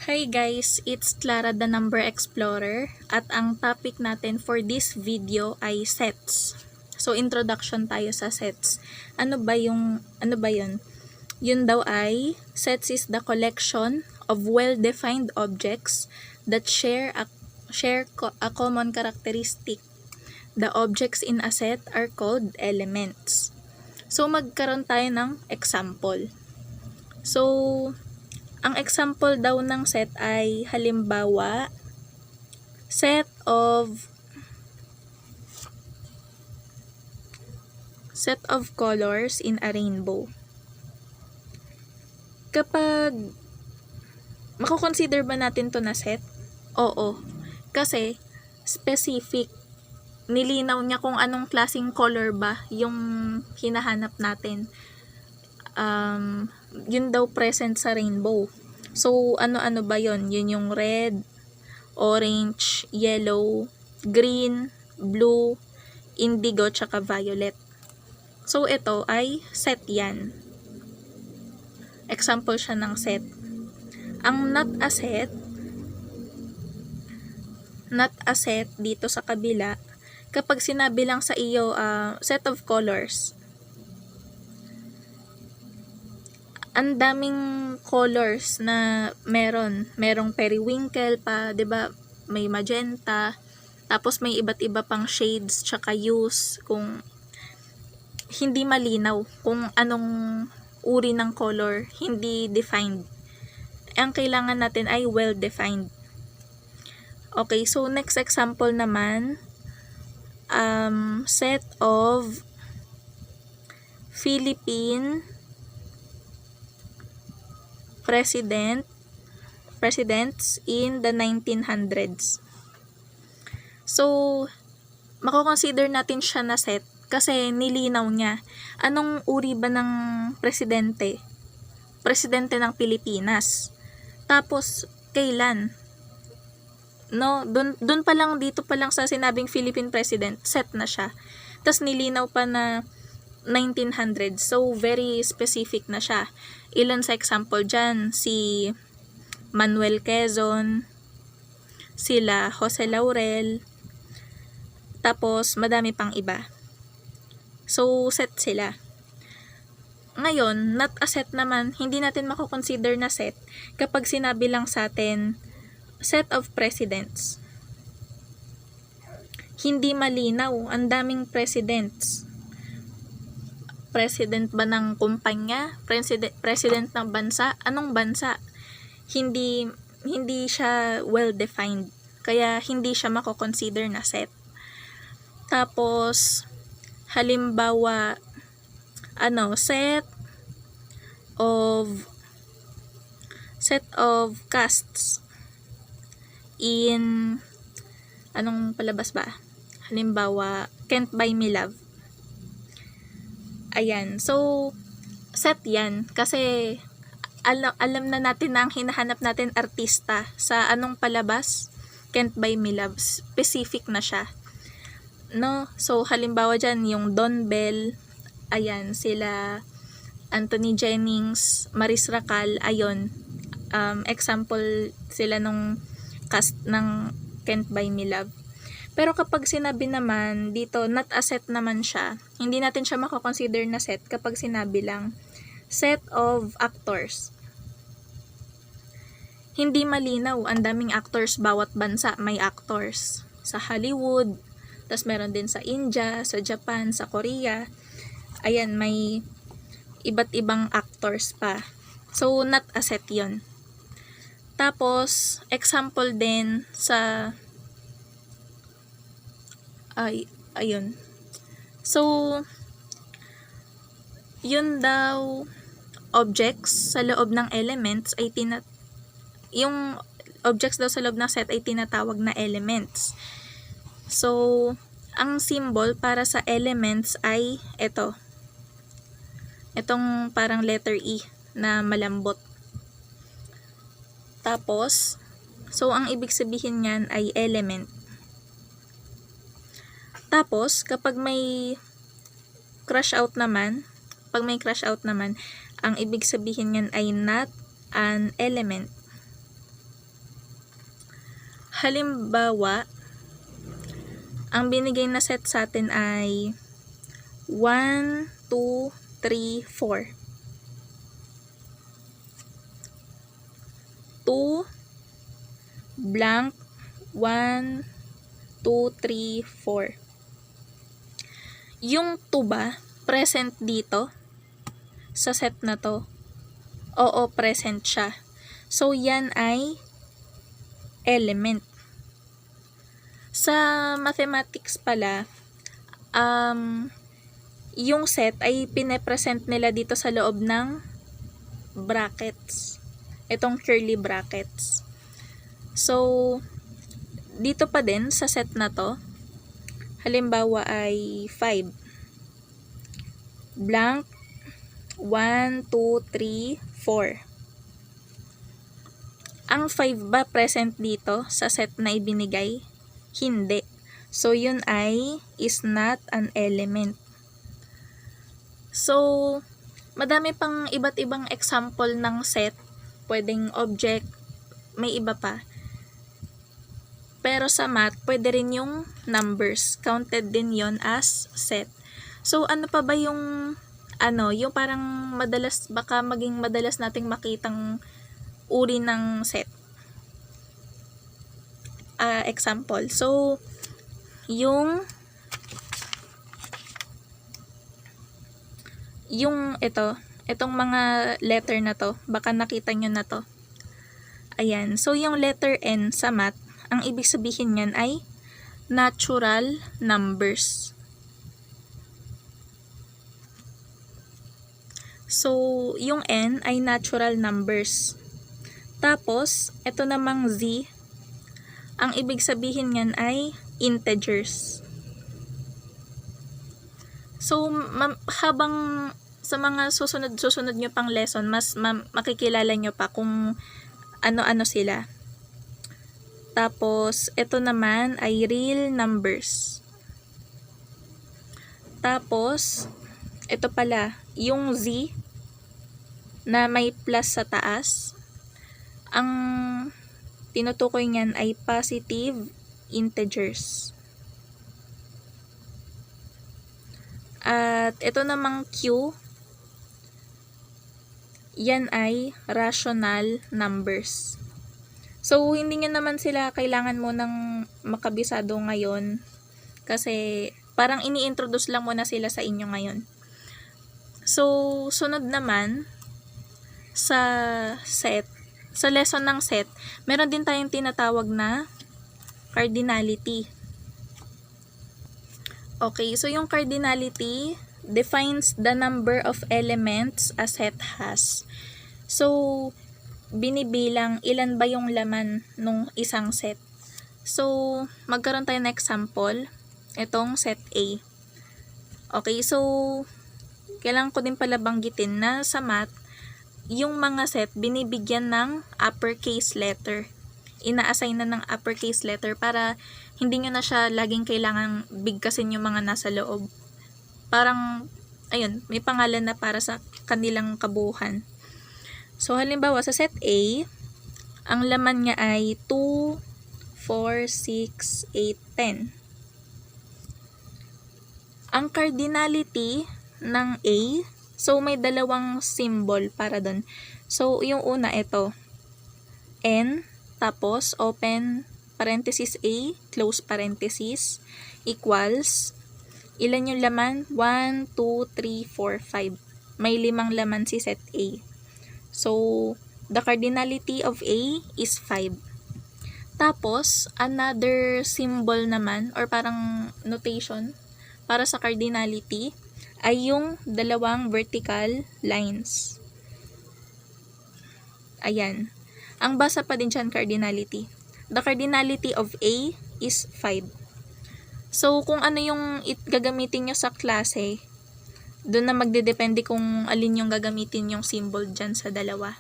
Hi guys, it's Clara the Number Explorer at ang topic natin for this video ay sets. So introduction tayo sa sets. Ano ba yun? Yun daw ay sets is the collection of well-defined objects that share a common characteristic. The objects in a set are called elements. So magkaroon tayo ng example. So ang example daw ng set ay halimbawa, set of colors in a rainbow. Kapag mako-consider ba natin to na set? Oo. Kasi specific, nilinaw niya kung anong klaseng color ba yung hinahanap natin. Yun daw present sa rainbow. So, ano-ano ba yun? Yun yung red, orange, yellow, green, blue, indigo, tsaka violet. So, ito ay set yan. Example siya ng set. Ang not a set dito sa kabila, kapag sinabi lang sa iyo set of colors, ang daming colors na merong periwinkle pa, 'di ba? May magenta, tapos may iba't iba pang shades tsaka hues, kung hindi malinaw kung anong uri ng color, hindi defined. Ang kailangan natin ay well defined. Okay, so next example naman, set of Philippine presidents in the 1900s. So, mako-consider natin siya na set kasi nilinaw niya. Anong uri ba ng presidente? Presidente ng Pilipinas. Tapos, kailan? No, dun pa lang, dito pa lang sa sinabing Philippine president, set na siya. Tapos nilinaw pa na 1900. So, very specific na siya. Ilan sa example dyan? Si Manuel Quezon, sila Jose Laurel, tapos madami pang iba. So, set sila. Ngayon, not a set naman, hindi natin mako-consider na set kapag sinabi lang sa atin, set of presidents. Hindi malinaw, ang daming presidents. President ba ng kumpanya? President ng bansa? Anong bansa? Hindi siya well defined. Kaya hindi siya mako-consider na set. Tapos halimbawa set of casts in anong palabas ba? Halimbawa, Can't Buy Me Love. Ayan. So, set yan. Kasi, alam na natin na ang hinahanap natin artista sa anong palabas. Can't Buy Me Love. Specific na siya. No? So, halimbawa dyan, yung Don Bell. Ayan, sila Anthony Jennings, Maris Racal. Ayun. Example sila nung cast ng Can't Buy Me Love. Pero kapag sinabi naman dito, not a set naman siya, hindi natin siya mako-consider na set kapag sinabi lang set of actors. Hindi malinaw, ang daming actors, bawat bansa may actors. Sa Hollywood, tas meron din sa India, sa Japan, sa Korea. Ayan, may iba't ibang actors pa. So, not a set yun. Tapos, example din sa ayun. So, yun daw objects sa loob ng elements ay yung objects daw sa loob ng set ay tinatawag na elements. So, ang symbol para sa elements ay ito. Itong parang letter E na malambot. Tapos, so ang ibig sabihin niyan ay element. Tapos, kapag may crush out naman, ang ibig sabihin niyan ay not an element. Halimbawa, ang binigay na set sa atin ay 1, 2, 3, 4. 2 blank 1, 2, 3, 4. Yung 2 ba present dito sa set na to? Oo, present siya. So yan ay element. Sa mathematics pala, yung set ay pine-present nila dito sa loob ng brackets. Itong curly brackets. So, dito pa din sa set na to, halimbawa ay 5. Blank 1, 2, 3, 4. Ang 5 ba present dito sa set na ibinigay? Hindi. So, yun ay is not an element. So, madami pang iba't ibang example ng set. Pwedeng object, may iba pa. Pero sa math, pwede rin yung numbers. Counted din yon as set. So, ano pa ba yung yung parang madalas, baka maging madalas nating makitang uri ng set? Example. So, itong mga letter na to, baka nakita nyo na to. Ayan. So, yung letter N sa math, ang ibig sabihin niyan ay natural numbers. So, yung N ay natural numbers. Tapos, ito namang Z, ang ibig sabihin niyan ay integers. So, habang sa mga susunod nyo pang lesson, mas makikilala nyo pa kung ano-ano sila. Tapos, ito naman ay real numbers. Tapos, ito pala, yung Z na may plus sa taas, ang tinutukoy niyan ay positive integers. At ito namang Q, yan ay rational numbers. So, hindi nyo naman sila kailangan mo ng makabisado ngayon kasi parang ini-introduce lang muna sila sa inyo ngayon. So, sunod naman sa set, sa lesson ng set, meron din tayong tinatawag na cardinality. Okay, so yung cardinality defines the number of elements a set has. So, binibilang ilan ba yung laman nung isang set. So, magkaroon tayo ng example. Itong set A. Okay, so, kailangan ko din pala banggitin na sa math, yung mga set, binibigyan ng uppercase letter. Ina-assign na ng uppercase letter para hindi nyo na siya laging kailangan bigkasin yung mga nasa loob. Parang, ayun, may pangalan na para sa kanilang kabuuan. So, halimbawa, sa set A, ang laman niya ay 2, 4, 6, 8, 10. Ang cardinality ng A, so may dalawang symbol para doon. So, yung una ito, N, tapos open parenthesis A, close parenthesis, equals, ilan yung laman? 1, 2, 3, 4, 5. May 5 laman si set A. So, the cardinality of A is 5. Tapos, another symbol naman, or parang notation, para sa cardinality, ay yung dalawang vertical lines. Ayan. Ang basa pa din dyan, cardinality. The cardinality of A is 5. So, kung ano yung gagamitin nyo sa klase, doon na magdedepende kung alin yung gagamitin yung symbol dyan sa dalawa.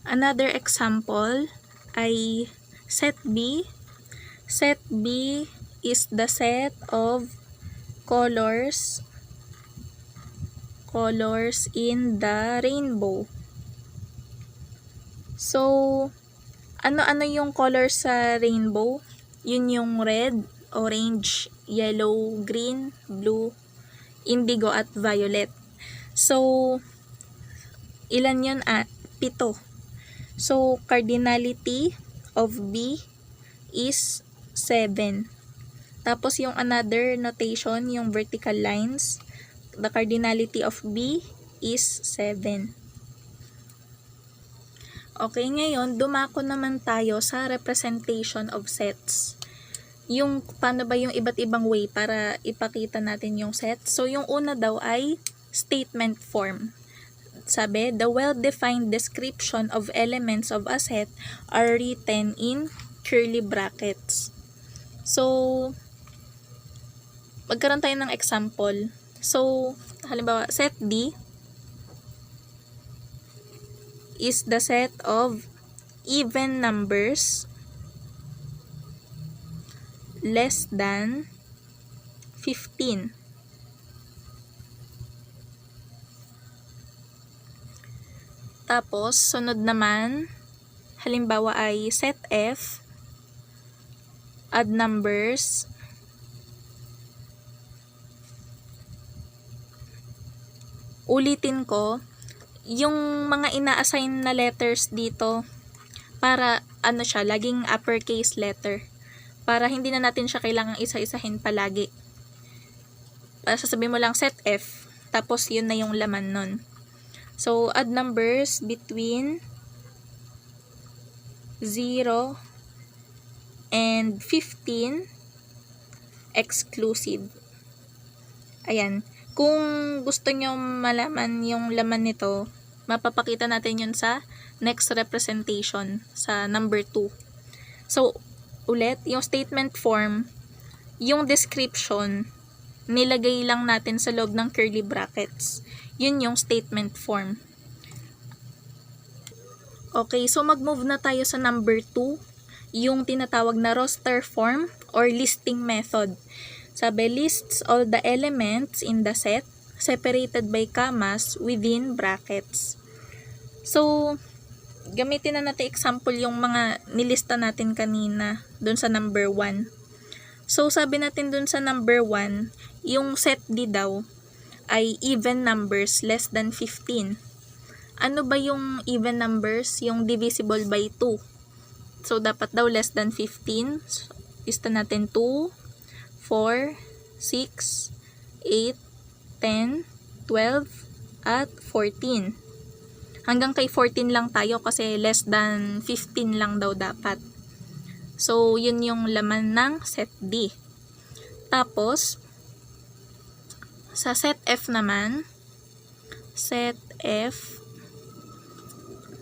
Another example ay set B. Set B is the set of colors in the rainbow. So, Ano-ano yung color sa rainbow? Yun yung red, orange, yellow, green, blue, indigo, at violet. So, ilan yun? 7. So, cardinality of B is 7. Tapos yung another notation, yung vertical lines, the cardinality of B is 7. Okay, ngayon dumako naman tayo sa representation of sets. Yung paano ba yung iba't ibang way para ipakita natin yung set. So yung una daw ay statement form. Sabi, the well-defined description of elements of a set are written in curly brackets. So, magkaroon tayo ng example. So, halimbawa, set D is the set of even numbers less than 15. Tapos, sunod naman, halimbawa ay set F, add numbers ulitin ko, yung mga ina-assign na letters dito, para ano siya, laging uppercase letter. Para hindi na natin siya kailangang isa-isahin palagi. Para sasabihin mo lang set F, tapos yun na yung laman nun. So, add numbers between 0 and 15 exclusive. Ayan. Kung gusto nyo malaman yung laman nito, mapapakita natin yun sa next representation, sa number 2. So, ulit, yung statement form, yung description, nilagay lang natin sa loob ng curly brackets. Yun yung statement form. Okay, so mag-move na tayo sa number 2, yung tinatawag na roster form or listing method. Sabi, lists all the elements in the set separated by commas within brackets. So, gamitin na natin example yung mga nilista natin kanina dun sa number 1. So, sabi natin dun sa number 1, yung set D daw ay even numbers less than 15. Ano ba yung even numbers? Yung divisible by 2. So, dapat daw less than 15. So, lista natin 2, 4, 6, 8, 10, 12, at 14. Hanggang kay 14 lang tayo kasi less than 15 lang daw dapat. So, yun yung laman ng set D. Tapos, sa set F naman, set F,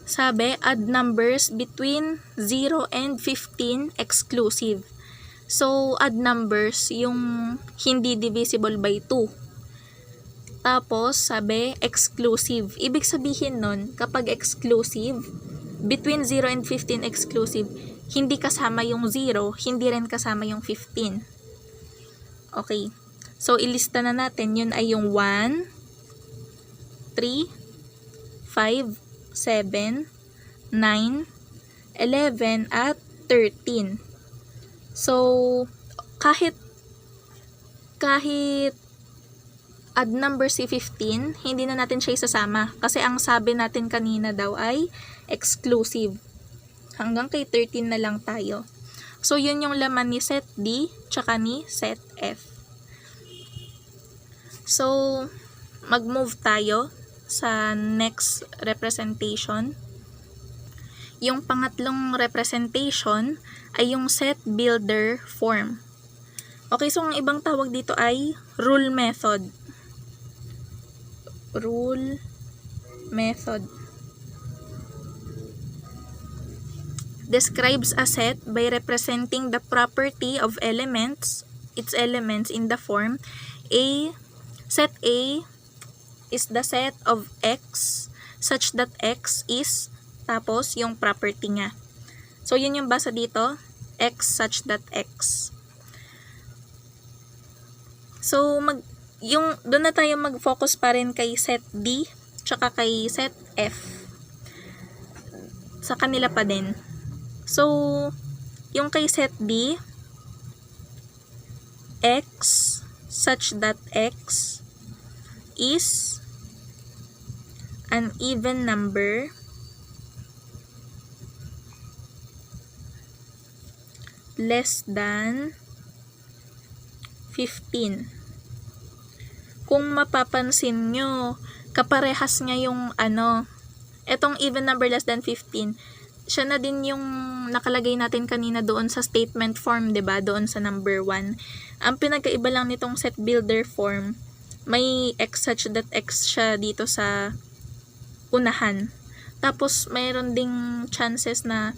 sabi, add numbers between 0 and 15 exclusive. So, add numbers yung hindi divisible by 2. Tapos, sabi, exclusive. Ibig sabihin nun, kapag exclusive, between 0 and 15 exclusive, hindi kasama yung 0, hindi rin kasama yung 15. Okay. So, ilista na natin. Yun ay yung 1, 3, 5, 7, 9, 11, at 13. So, kahit add number si 15, hindi na natin siya isasama. Kasi ang sabi natin kanina daw ay exclusive. Hanggang kay 13 na lang tayo. So, yun yung laman ni set D, tsaka ni set F. So, mag-move tayo sa next representation. Yung pangatlong representation ay yung set builder form. Okay, so ang ibang tawag dito ay rule method. Rule method describes a set by representing the property of its elements in the form A. Set A is the set of X such that X is, tapos yung property niya. So, yun yung basa dito, X such that X. So, doon na tayo mag-focus pa rin kay set D, tsaka kay set F. Sa kanila pa din. So, yung kay set B, x such that x is an even number less than 15. Kung mapapansin nyo, kaparehas nga yung etong even number less than 15, siya na din yung nakalagay natin kanina doon sa statement form, 'di ba? Doon sa number 1. Ang pinagkaiba lang nitong set builder form, may x such that x siya dito sa unahan. Tapos mayroon ding chances na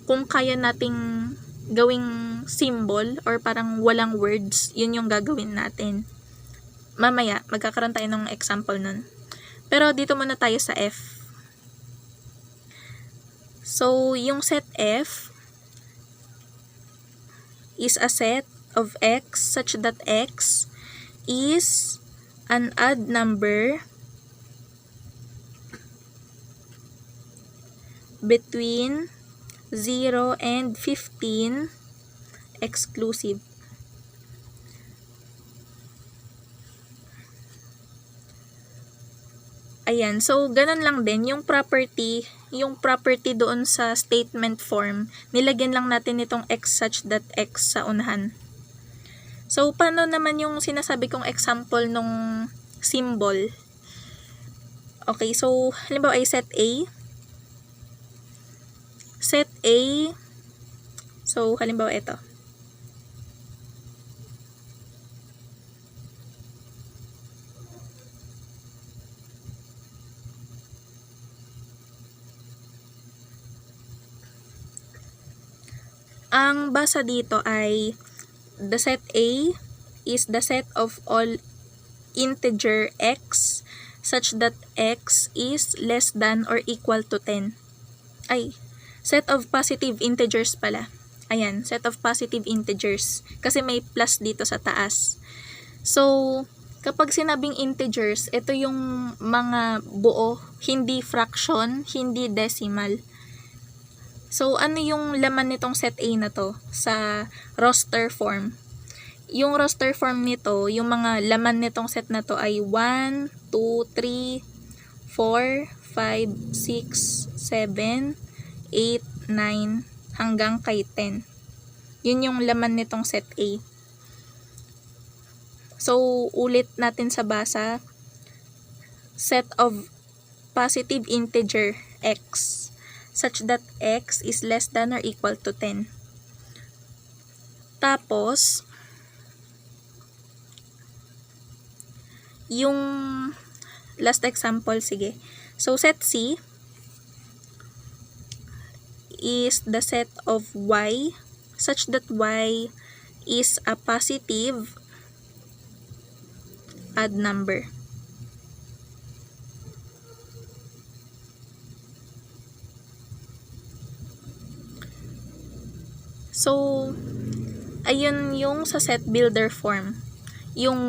kung kaya nating gawing symbol or parang walang words, yun yung gagawin natin. Mamaya, magkakaroon tayo ng example nun. Pero dito muna tayo sa F. So, yung set F is a set of x such that x is an odd number between 0 and 15 exclusive. Ayan, so ganun lang din yung property doon sa statement form, nilagyan lang natin itong x such that x sa unahan. So paano naman yung sinasabi kong example nung symbol? Okay, so halimbawa ay set A. Set A, so halimbawa ito. Ang basa dito ay the set A is the set of all integer x such that x is less than or equal to 10. Set of positive integers pala. Ayan, set of positive integers. Kasi may plus dito sa taas. So, kapag sinabing integers, ito yung mga buo, hindi fraction, hindi decimal. So, ano yung laman nitong set A na to sa roster form? Yung roster form nito, yung mga laman nitong set na to ay 1, 2, 3, 4, 5, 6, 7, 8, 9, hanggang kay 10. Yun yung laman nitong set A. So, ulit natin sa basa. Set of positive integer x such that x is less than or equal to 10. Tapos, yung last example, sige. So, set C is the set of y such that y is a positive odd number. So, ayun yung sa set builder form. Yung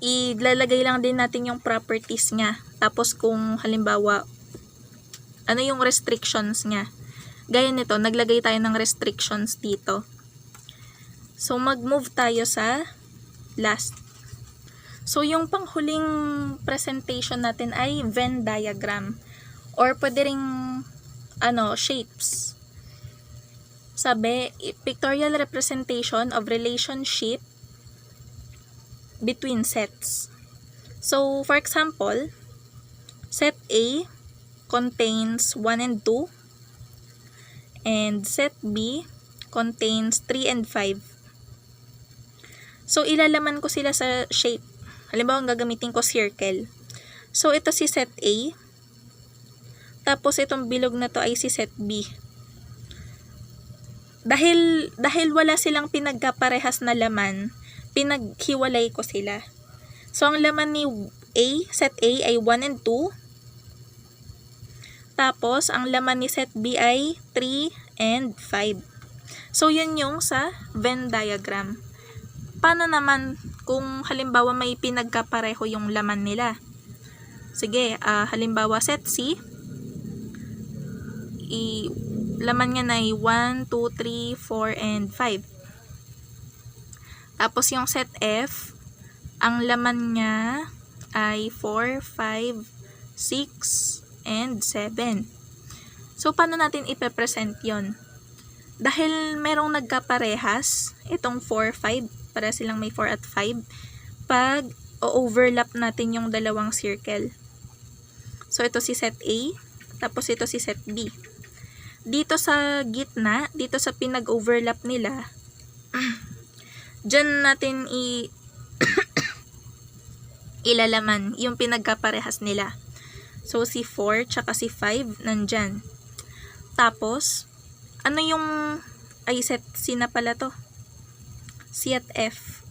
ilalagay lang din natin yung properties niya. Tapos kung halimbawa, ano yung restrictions niya. Gaya nito, naglagay tayo ng restrictions dito. So, mag-move tayo sa last. So, yung panghuling presentation natin ay Venn diagram. Or pwede ring shapes. Sabi, pictorial representation of relationship between sets. So, for example, set A contains 1 and 2, and set B contains 3 and 5. So, ilalaman ko sila sa shape. Halimbawa, ang gagamitin ko circle. So, ito si set A. Tapos, itong bilog na to ay si set B. Dahil wala silang pinagkaparehas na laman, pinaghiwalay ko sila. So, ang laman ni set A ay 1 and 2. Tapos, ang laman ni set B ay 3 and 5. So, yun yung sa Venn diagram. Paano naman kung halimbawa may pinagkapareho yung laman nila? Sige, halimbawa set C. laman niya na ay 1, 2, 3, 4, and 5. Tapos yung set F, ang laman niya ay 4, 5, 6, and 7. So, paano natin ipepresent yon? Dahil merong nagkaparehas, itong 4, 5, para silang may 4 at 5, pag overlap natin yung dalawang circle. So, ito si set A, tapos ito si set B. Dito sa gitna, dito sa pinag-overlap nila, dyan natin ilalaman yung pinagkaparehas nila. So, si 4 tsaka si 5 nandyan. Tapos, ano yung, set C na pala to? C at F.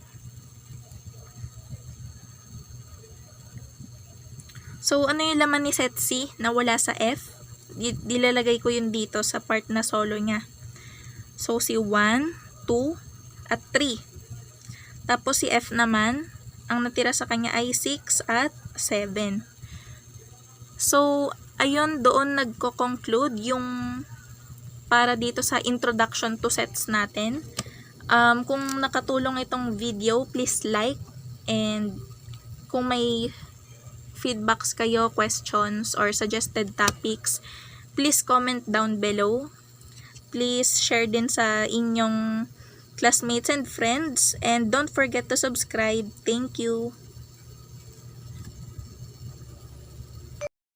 So, ano yung laman ni set C na wala sa F? Dilalagay ko yun dito sa part na solo niya. So, si 1, 2, at 3. Tapos si F naman, ang natira sa kanya ay 6 at 7. So, ayun, doon nagko-conclude yung para dito sa introduction to sets natin. Kung nakatulong itong video, please like, and kung may feedbacks kayo, questions, or suggested topics, please comment down below. Please share din sa inyong classmates and friends, and don't forget to subscribe. Thank you.